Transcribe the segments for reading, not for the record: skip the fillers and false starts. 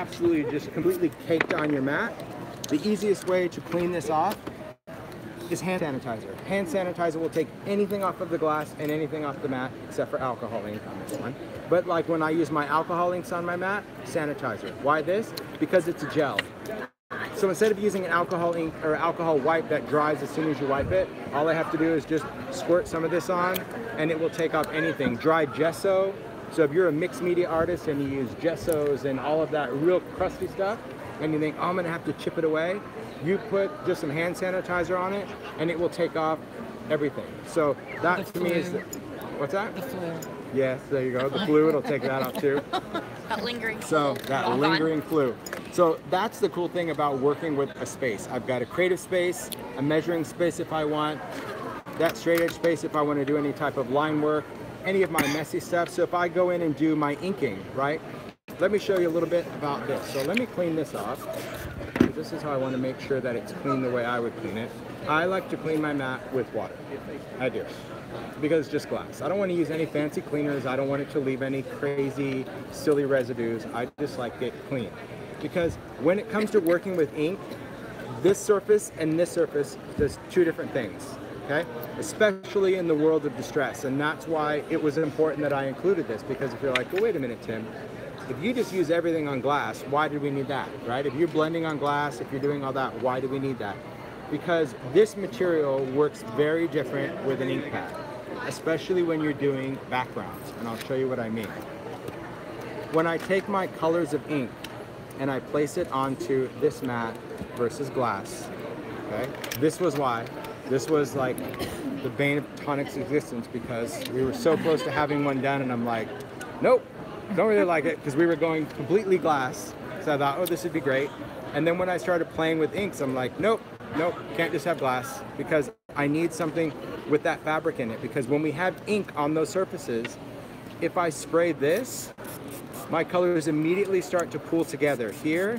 absolutely just completely caked on your mat, the easiest way to clean this off is hand sanitizer. Hand sanitizer will take anything off of the glass and anything off the mat except for alcohol ink on this one. But like when I use my alcohol inks on my mat, sanitizer. Why this? Because it's a gel. So instead of using an alcohol ink or alcohol wipe that dries as soon as you wipe it, all I have to do is just squirt some of this on and it will take off anything. Dry gesso. So if you're a mixed media artist and you use gessos and all of that real crusty stuff, and you think, oh, I'm gonna have to chip it away, you put just some hand sanitizer on it and it will take off everything. So that to me is, what's that? The flu. Yes, there you go. The flu, it'll take that off too. That lingering flu. So that lingering flu. So that's the cool thing about working with a space. I've got a creative space, a measuring space if I want, that straight edge space if I want to do any type of line work, any of my messy stuff. So if I go in and do my inking, right? Let me show you a little bit about this. So let me clean this off. This is how I want to make sure that it's clean the way I would clean it. I like to clean my mat with water. I do. Because it's just glass. I don't want to use any fancy cleaners. I don't want it to leave any crazy, silly residues. I just like it clean. Because when it comes to working with ink, this surface and this surface does two different things. Okay? Especially in the world of distress. And that's why it was important that I included this. Because if you're like, well, wait a minute, Tim. If you just use everything on glass, why do we need that, right? If you're blending on glass, if you're doing all that, why do we need that? Because this material works very different with an ink pad, especially when you're doing backgrounds, and I'll show you what I mean. When I take my colors of ink and I place it onto this mat versus glass, okay? This was why. This was like the bane of Tonic's existence because we were so close to having one done and I'm like, nope. Don't really like it because we were going completely glass. So I thought, oh, this would be great. And then when I started playing with inks, I'm like, nope, can't just have glass because I need something with that fabric in it. Because when we have ink on those surfaces, if I spray this, my colors immediately start to pool together. Here,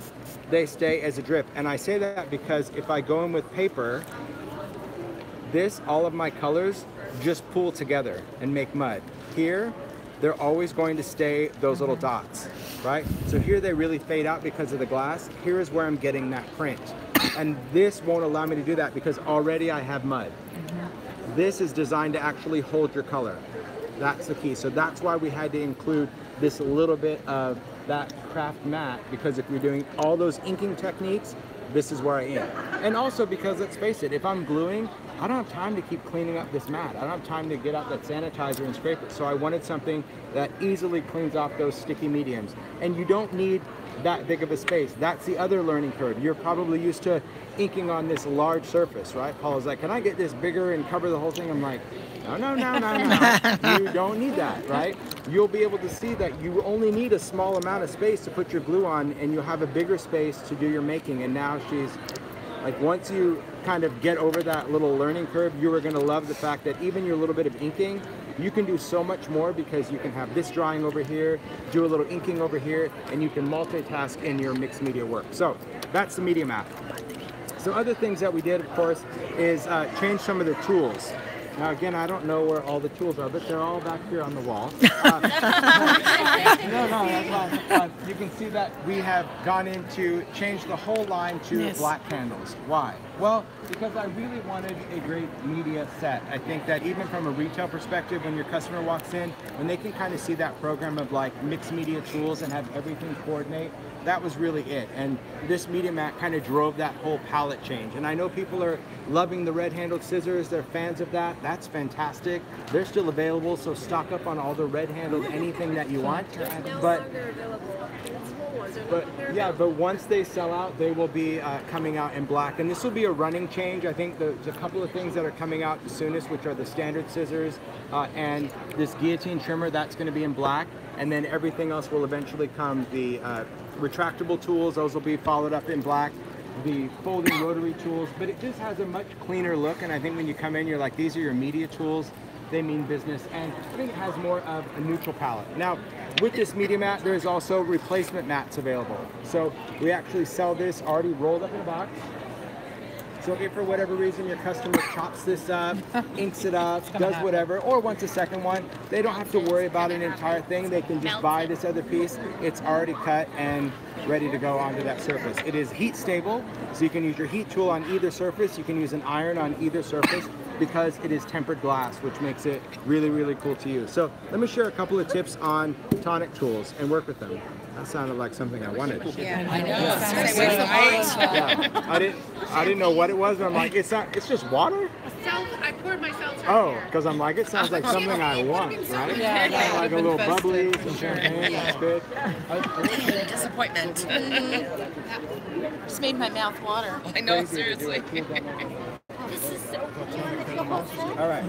they stay as a drip. And I say that because if I go in with paper, all of my colors just pool together and make mud. Here, they're always going to stay those little dots, right? So here they really fade out because of the glass. Here is where I'm getting that print. And this won't allow me to do that because already I have mud. This is designed to actually hold your color. That's the key. So that's why we had to include this little bit of that craft mat because if you're doing all those inking techniques, this is where I am. And also because, let's face it, if I'm gluing, I don't have time to keep cleaning up this mat. I don't have time to get out that sanitizer and scrape it. So I wanted something that easily cleans off those sticky mediums. And you don't need that big of a space. That's the other learning curve. You're probably used to inking on this large surface, right? Paul's like, can I get this bigger and cover the whole thing? I'm like, no. You don't need that, right? You'll be able to see that you only need a small amount of space to put your glue on and you'll have a bigger space to do your making. And now she's like, once you kind of get over that little learning curve, you are going to love the fact that even your little bit of inking, you can do so much more because you can have this drying over here, do a little inking over here, and you can multitask in your mixed media work. So that's the media map. Some other things that we did, of course, is change some of the tools. Now again, I don't know where all the tools are, but they're all back here on the wall. No, that's fine. You can see that we have gone into, changed the whole line to black candles. Why? Well, because I really wanted a great media set. I think that even from a retail perspective, when your customer walks in, when they can kind of see that program of like mixed media tools and have everything coordinate, that was really it. And this media mat kind of drove that whole palette change. And I know people are loving the red-handled scissors. They're fans of that. That's fantastic. They're still available, so stock up on all the red-handled anything that you want. But once they sell out, they will be coming out in black. And this will be a running change. I think there's a couple of things that are coming out the soonest, which are the standard scissors and this guillotine trimmer. That's going to be in black. And then everything else will eventually come. The retractable tools, those will be followed up in black. The folding rotary tools, but it just has a much cleaner look. And I think when you come in, you're like, these are your media tools. They mean business. And I think it has more of a neutral palette. Now, with this media mat, there's also replacement mats available. So we actually sell this already rolled up in a box. So if for whatever reason your customer chops this up, inks it up, does whatever, or wants a second one, they don't have to worry about an entire thing. They can just buy this other piece. It's already cut and ready to go onto that surface. It is heat stable, so you can use your heat tool on either surface. You can use an iron on either surface because it is tempered glass, which makes it really, really cool to use. So let me share a couple of tips on Tonic tools and work with them. That sounded like something I wanted. Yeah, I know. Yeah. I didn't know what it was, but I'm like, it's just water? I poured myself. Oh, because I'm like, it sounds like something I want, right? Yeah, like a little bubbly, some champagne, that's good. Disappointment. Just made my mouth water. I know, seriously. All right.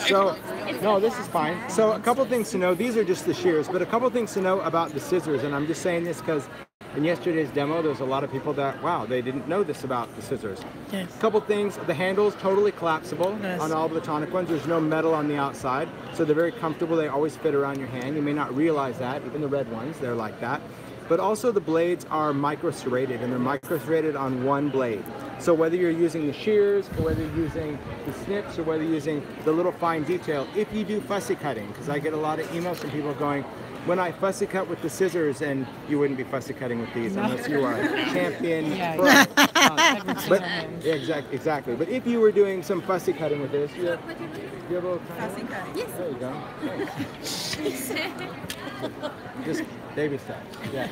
So, no, this is fine. So a couple things to know. These are just the shears, but a couple things to know about the scissors. And I'm just saying this because in yesterday's demo, there's a lot of people that, wow, they didn't know this about the scissors. Yes. A couple things. The handle's totally collapsible on all the Tonic ones. There's no metal on the outside, so they're very comfortable. They always fit around your hand. You may not realize that. Even the red ones, they're like that. But also the blades are micro-serrated, and they're micro-serrated on one blade. So whether you're using the shears, or whether you're using the snips, or whether you're using the little fine detail, if you do fussy cutting, because I get a lot of emails from people going, when I fussy cut with the scissors, and you wouldn't be fussy cutting with these unless you are a champion. But exactly. But if you were doing some fussy cutting with this, you have a little fussy cut. Yes. There you go. Just baby steps. Yeah.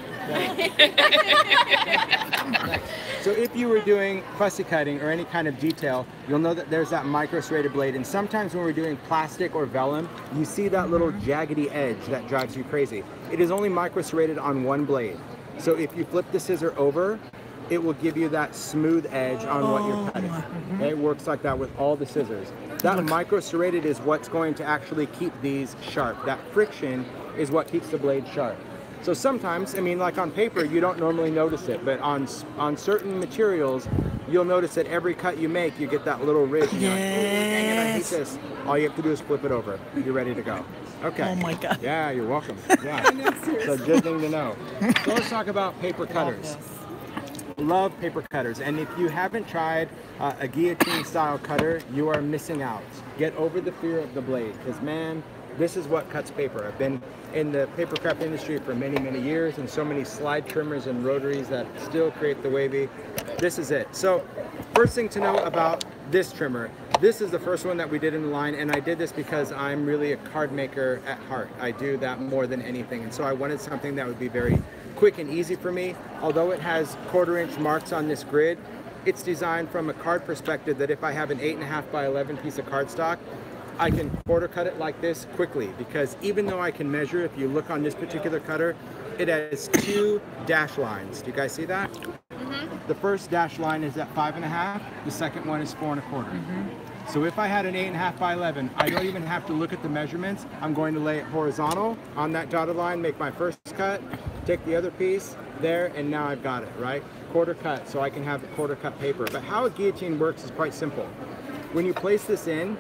So if you were doing fussy cutting or any kind of detail, you'll know that there's that micro-serrated blade. And sometimes when we're doing plastic or vellum, you see that little jaggedy edge that drives you crazy. It is only micro-serrated on one blade. So if you flip the scissor over, it will give you that smooth edge on what you're cutting. Okay? It works like that with all the scissors. That micro-serrated is what's going to actually keep these sharp. That friction is what keeps the blade sharp. So sometimes, I mean, like on paper, you don't normally notice it, but on certain materials, you'll notice that every cut you make, you get that little ridge. And you're like, oh, dang it, I hate this. All you have to do is flip it over. You're ready to go. Okay. Oh my God. Yeah, you're welcome. Yeah. So good thing to know. So let's talk about paper cutters. Love paper cutters, and if you haven't tried a guillotine style cutter, you are missing out. Get over the fear of the blade, because man, this is what cuts paper. I've been in the paper craft industry for many, many years, and so many slide trimmers and rotaries that still create the wavy. This is it. So first thing to know about this trimmer, this is the first one that we did in the line, and I did this because I'm really a card maker at heart. I do that more than anything, and so I wanted something that would be very quick and easy for me. Although it has 1/4-inch marks on this grid, it's designed from a card perspective that if I have an 8.5 by 11 piece of cardstock, I can quarter cut it like this quickly, because even though I can measure, if you look on this particular cutter, it has 2 dash lines. Do you guys see that? The first dash line is at 5.5, the second one is 4 1/4. So if I had an 8.5 by 11, I don't even have to look at the measurements. I'm going to lay it horizontal on that dotted line, make my first cut, take the other piece there, and now I've got it, right? Quarter cut, so I can have quarter cut paper. But how a guillotine works is quite simple. When you place this in,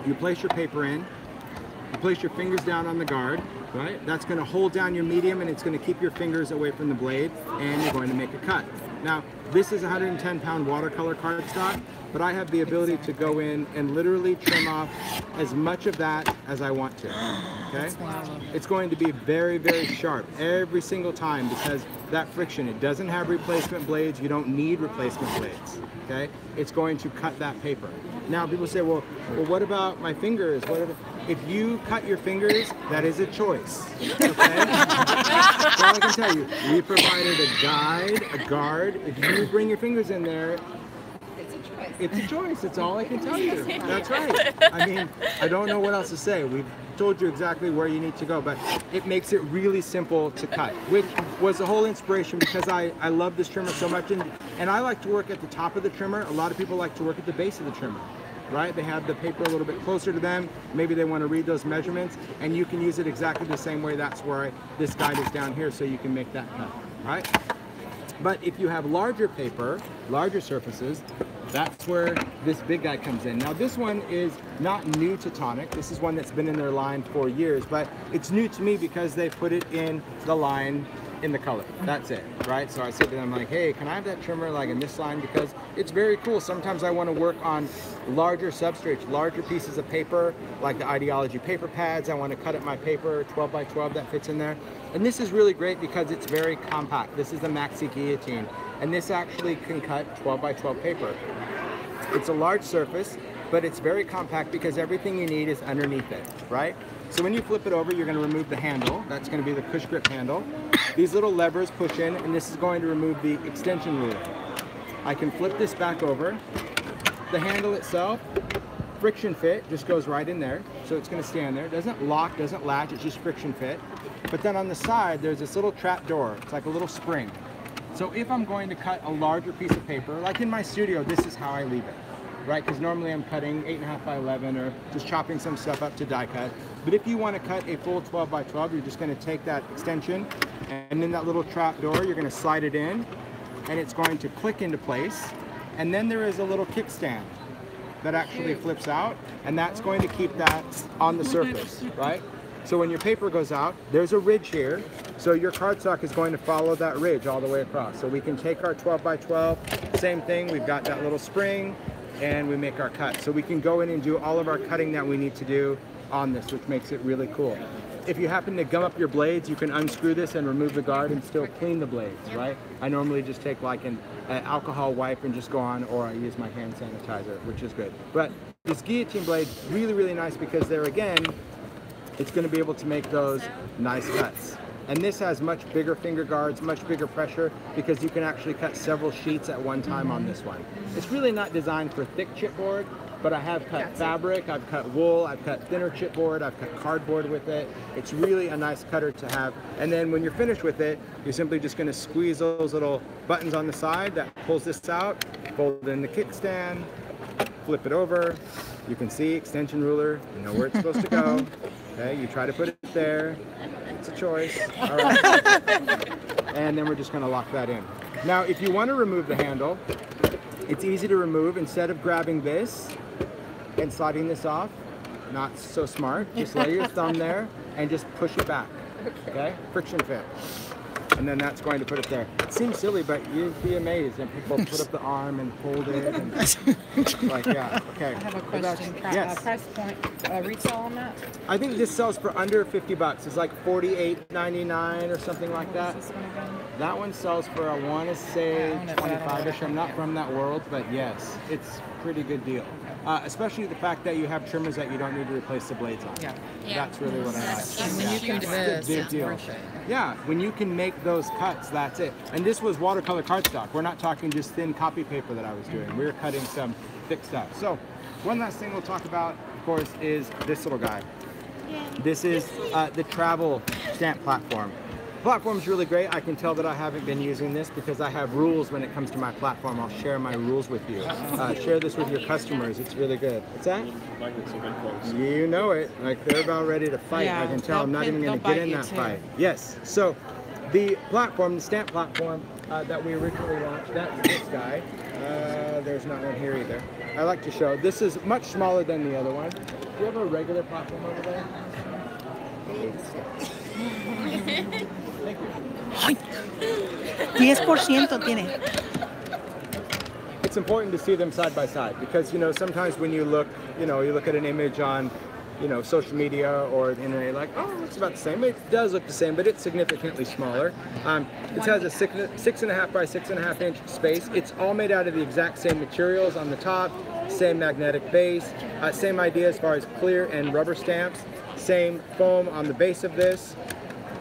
you place your paper in, you place your fingers down on the guard, right? That's going to hold down your medium, and it's going to keep your fingers away from the blade, and you're going to make a cut. Now, this is 110-pound watercolor cardstock, but I have the ability to go in and literally trim off as much of that as I want to, okay? It's going to be very, very sharp every single time, because that friction, it doesn't have replacement blades. You don't need replacement blades, okay? It's going to cut that paper. Now, people say, well, what about my fingers? If you cut your fingers, that is a choice, okay? That's all I can tell you. We provided a guide, a guard. If you bring your fingers in there, it's a choice. It's all I can tell you. That's right. I mean, I don't know what else to say. We've told you exactly where you need to go, but it makes it really simple to cut, which was the whole inspiration, because I love this trimmer so much, and I like to work at the top of the trimmer. A lot of people like to work at the base of the trimmer, right? They have the paper a little bit closer to them. Maybe they want to read those measurements, and you can use it exactly the same way. That's where this guide is down here, so you can make that cut, right? But if you have larger paper, larger surfaces, that's where this big guy comes in. Now this one is not new to Tonic. This is one that's been in their line for years, but it's new to me because they put it in the line in the color. That's it, right? So I said to them like, hey, can I have that trimmer like in this line, because it's very cool. Sometimes I want to work on larger substrates, larger pieces of paper, like the Ideology paper pads. I want to cut up my paper 12 by 12 that fits in there. And this is really great because it's very compact. This is the Maxi Guillotine, and this actually can cut 12 by 12 paper. It's a large surface, but it's very compact because everything you need is underneath it, right? So when you flip it over, you're going to remove the handle. That's going to be the push grip handle. These little levers push in, and this is going to remove the extension ruler. I can flip this back over. The handle itself, friction fit, just goes right in there. So it's going to stand there. It doesn't lock, doesn't latch, it's just friction fit. But then on the side, there's this little trap door. It's like a little spring. So if I'm going to cut a larger piece of paper, like in my studio, this is how I leave it, right? Because normally I'm cutting 8.5 by 11 or just chopping some stuff up to die cut. But if you want to cut a full 12 by 12, you're just going to take that extension, and in that little trap door, you're going to slide it in, and it's going to click into place. And then there is a little kickstand that actually flips out, and that's going to keep that on the surface, right? So when your paper goes out, there's a ridge here. So your cardstock is going to follow that ridge all the way across. So we can take our 12 by 12, same thing, we've got that little spring, and we make our cut. So we can go in and do all of our cutting that we need to do on this, which makes it really cool. If you happen to gum up your blades, you can unscrew this and remove the guard and still clean the blades, right? I normally just take like an alcohol wipe and just go on, or I use my hand sanitizer, which is good. But this guillotine blade, really, really nice because there again, it's going to be able to make those nice cuts. And this has much bigger finger guards, much bigger pressure, because you can actually cut several sheets at one time on this one. It's really not designed for thick chipboard, but I have cut fabric, I've cut wool, I've cut thinner chipboard, I've cut cardboard with it. It's really a nice cutter to have. And then when you're finished with it, you're simply just going to squeeze those little buttons on the side that pulls this out, fold it in the kickstand, flip it over. You can see extension ruler, you know where it's supposed to go. Okay, you try to put it there. It's a choice. All right. And then we're just going to lock that in. Now, if you want to remove the handle, it's easy to remove. Instead of grabbing this and sliding this off, not so smart, just lay your thumb there and just push it back. Okay? Friction fit. And then that's going to put it there. It seems silly, but you'd be amazed. And people put up the arm and hold it. And like, yeah, okay. I have a question. Yes. Price point, retail on that? I think this sells for under 50 bucks. It's like $48.99 or something like that. What's this one again? That one sells for, I want to say, 25-ish. I'm not from that world, but yes, it's a pretty good deal. Especially the fact that you have trimmers that you don't need to replace the blades on. Yeah. That's really what I like. And when you can do this, Big it's deal. worth it. Yeah, when you can make those cuts, that's it. And this was watercolor cardstock. We're not talking just thin copy paper that I was doing. We were cutting some thick stuff. So one last thing we'll talk about, of course, is this little guy. This is the travel stamp platform. Platform's really great. I can tell that I haven't been using this because I have rules when it comes to my platform. I'll share my rules with you. Share this with your customers. It's really good. What's that? You know it. Like they're about ready to fight. Yeah, I can tell I'm not even going to get in that fight. Yes. So the platform, the stamp platform that we originally launched, that's this guy. There's not one here either. I like to show. This is much smaller than the other one. Do you have a regular platform over there? Thank you. 10% tiene. It's important to see them side by side because, you know, sometimes when you look, you look at an image on, social media or the internet, like, oh, it's about the same. It does look the same, but it's significantly smaller. It has a 6.5 by 6.5 inch space. It's all made out of the exact same materials on the top, same magnetic base, same idea as far as clear and rubber stamps, same foam on the base of this.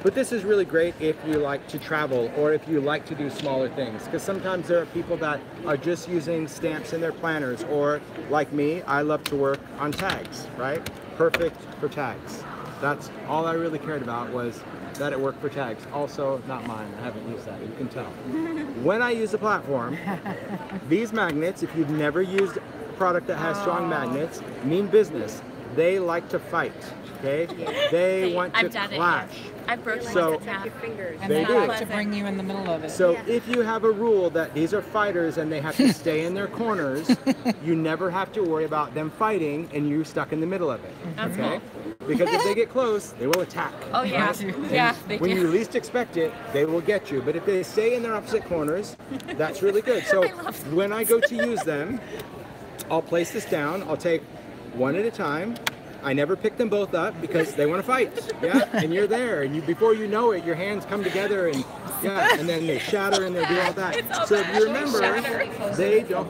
But this is really great if you like to travel or if you like to do smaller things, because sometimes there are people that are just using stamps in their planners, or like me, I love to work on tags, right? Perfect for tags. That's all I really cared about, was that it worked for tags. Also, not mine, I haven't used that, you can tell. When I use a platform, these magnets, if you've never used a product that has strong magnets, mean business. They like to fight, okay? They want to clash. I've broken So, And They they do. like to bring you in the middle of it. So if you have a rule that these are fighters and they have to stay in their corners, you never have to worry about them fighting and you stuck in the middle of it, okay? Because if they get close, they will attack. Oh yeah, right? yeah. And They when do. you least expect it, they will get you. But if they stay in their opposite corners, that's really good. So when I go to use them, I'll place this down. I'll take one at a time. I never pick them both up because they want to fight. Yeah, and you're there, and you before you know it, your hands come together, and yeah, and then they shatter and they do all that. So if you remember,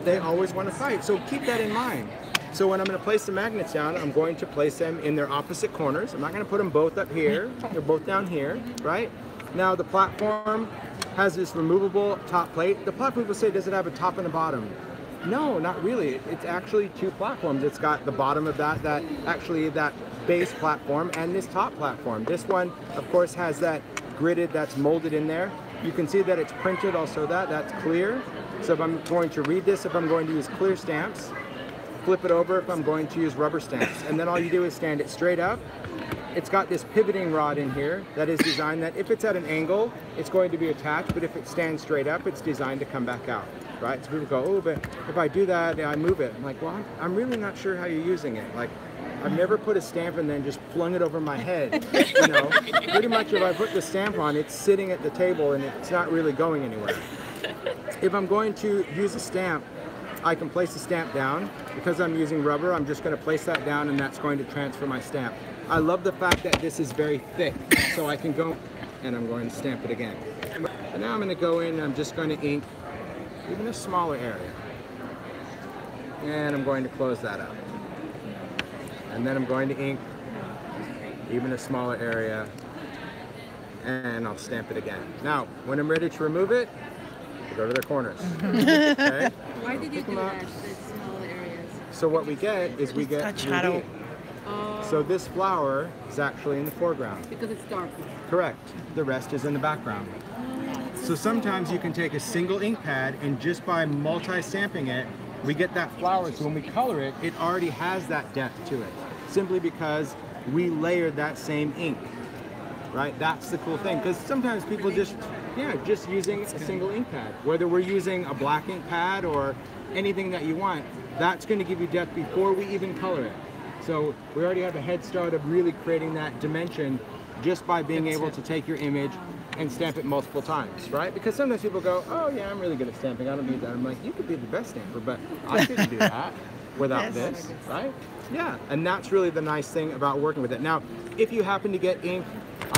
they always want to fight. So keep that in mind. So when I'm going to place the magnets down, I'm going to place them in their opposite corners. I'm not going to put them both up here. They're both down here, right? Now the platform has this removable top plate. The platform people say, does it have a top and a bottom? No, not really. It's actually two platforms. It's got the bottom of that base platform and this top platform. This one, of course, has that gridded, that's molded in there. You can see that it's printed also that's clear. So if I'm going to read this, if I'm going to use clear stamps, flip it over if I'm going to use rubber stamps. And then all you do is stand it straight up. It's got this pivoting rod in here that is designed that if it's at an angle, it's going to be attached, but if it stands straight up, it's designed to come back out. Right? So people go, oh, but if I do that, I move it. I'm like, well, I'm really not sure how you're using it. Like, I've never put a stamp and then just flung it over my head. You know, pretty much if I put the stamp on, it's sitting at the table and it's not really going anywhere. If I'm going to use a stamp, I can place the stamp down. Because I'm using rubber, I'm just going to place that down and that's going to transfer my stamp. I love the fact that this is very thick, so I can go and I'm going to stamp it again. And now I'm going to go in and I'm just going to ink even a smaller area. And I'm going to close that up. And then I'm going to ink even a smaller area. And I'll stamp it again. Now, when I'm ready to remove it, I go to their corners. Okay? Why did you do that, the small areas? So what we get is we get 3D. So this flower is actually in the foreground. Because it's dark. Correct. The rest is in the background. So sometimes you can take a single ink pad and just by multi-stamping it, we get that flower. So when we color it, it already has that depth to it. Simply because we layered that same ink. Right? That's the cool thing. Because sometimes people just using a single ink pad. Whether we're using a black ink pad or anything that you want, that's going to give you depth before we even color it. So we already have a head start of really creating that dimension just by being able to take your image and stamp it multiple times, right? Because sometimes people go, oh yeah, I'm really good at stamping, I don't need that. I'm like, you could be the best stamper, but I couldn't do that without this, right? Yeah, and that's really the nice thing about working with it. Now, if you happen to get ink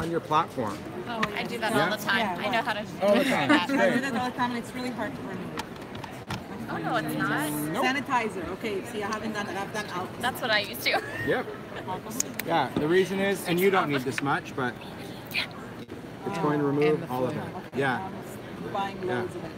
on your platform. Oh, I do that all the time. Yeah. I know how to All the time. that. I do that all the time and it's really hard to remove. Oh no, it's not. Nope. Sanitizer. Okay, see, I haven't done that. I've done out. That's what I used to. Yep. Yeah, the reason is, and you don't need this much, but it's going to remove all of it. Yeah. Buying loads of it.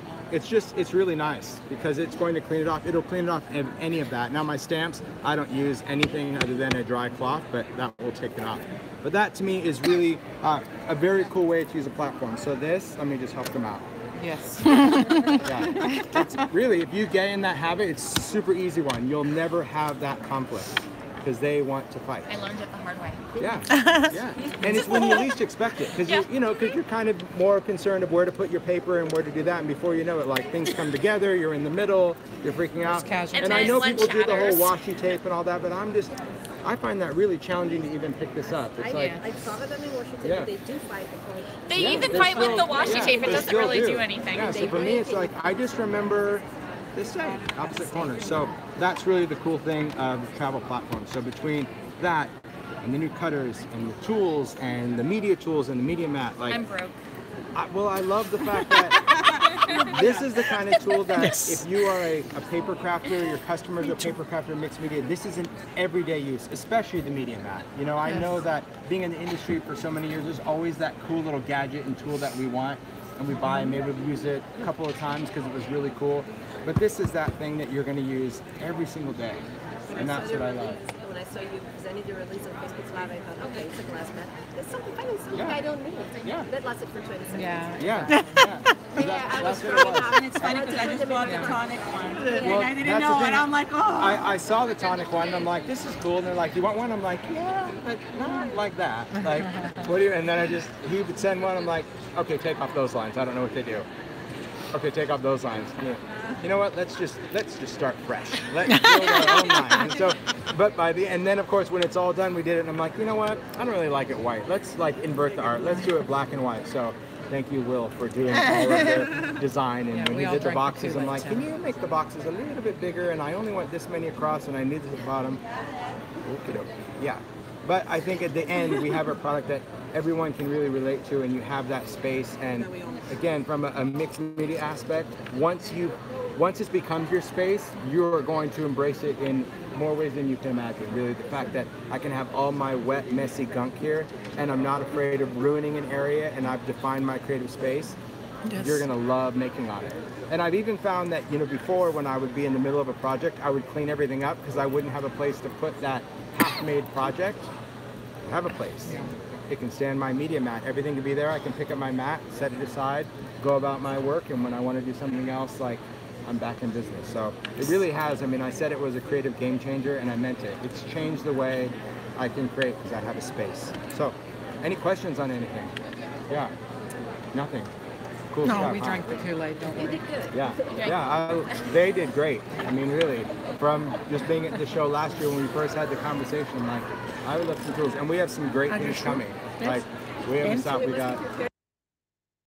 It's really nice because it's going to clean it off. It'll clean it off of any of that. Now my stamps, I don't use anything other than a dry cloth, but that will take it off. But that to me is really a very cool way to use a platform. So this, let me just help them out. Yes. Yeah. It's really, if you get in that habit, it's a super easy one. You'll never have that conflict because they want to fight. I learned it the hard way. Yeah, yeah, and it's when you least expect it, because because you're kind of more concerned of where to put your paper and where to do that, and before you know it, like things come together, you're in the middle, you're freaking out. casual. And I know And people then do the whole shatters. washi tape and all that, but I find that really challenging to even pick this up. It's like, I saw them in Washington, Yeah. but they do fight because They yeah, even they fight with still- the washi yeah, tape. It they doesn't still really do anything. Yeah, so for me, it's like, I just remember this day, opposite corner. So that's really the cool thing of travel platforms. So between that and the new cutters and the tools and the media tools and the media mat, like, I'm broke. I love the fact that this is the kind of tool that if you are a paper crafter, your customers are paper crafter, mixed media, this is an everyday use, especially the media mat. You know, I know that being in the industry for so many years, there's always that cool little gadget and tool that we want and we buy and maybe we use it a couple of times because it was really cool. But this is that thing that you're going to use every single day. And that's what I love. when I saw you presenting the release on Facebook Live, I thought, okay, it's a glass mat. There's something I don't need. Yeah. That lasted for 20 seconds. Yeah. Yeah. I was That's what it was. And it's funny because I just bought the Tonic one. Well, And I didn't that's the know, thing. and I'm like, oh. I saw the Tonic one and I'm like, this is cool. And they're like, you want one? I'm like, yeah, but not like that. Like, what do you, and then he would send one. I'm like, okay, take off those lines. I don't know what they do. Okay, take off those lines. Yeah. You know what? Let's just start fresh. Let's build our own line. And so, but and then of course when it's all done, we did it, and I'm like, you know what? I don't really like it white. Let's like invert the art. Let's do it black and white. So. Thank you, Will, for doing all of the design. And when he did the boxes, I'm like, can you make the boxes a little bit bigger? And I only want this many across, and I need this at the bottom. Okey-doke. Yeah. But I think at the end, we have a product that everyone can really relate to, and you have that space. And again, from a mixed media aspect, once it becomes your space, you're going to embrace it in more ways than you can imagine. Really, the fact that I can have all my wet, messy gunk here, and I'm not afraid of ruining an area, and I've defined my creative space. Yes. You're gonna love making on it. And I've even found that, you know, before when I would be in the middle of a project, I would clean everything up because I wouldn't have a place to put that half-made project. I have a place. Yeah. It can stand my media mat. Everything can be there. I can pick up my mat, set it aside, go about my work, and when I want to do something else, like I'm back in business. So it really has. I mean, I said it was a creative game changer, and I meant it. It's changed the way I can create because I have a space. So, any questions on anything? Yeah. Nothing. Cool No, stuff, we drank the Kool-Aid, don't we? Yeah. They did great. I mean, really, from just being at the show last year when we first had the conversation, like, I would love some tools, and we have some great things coming. Like, we haven't stopped. We got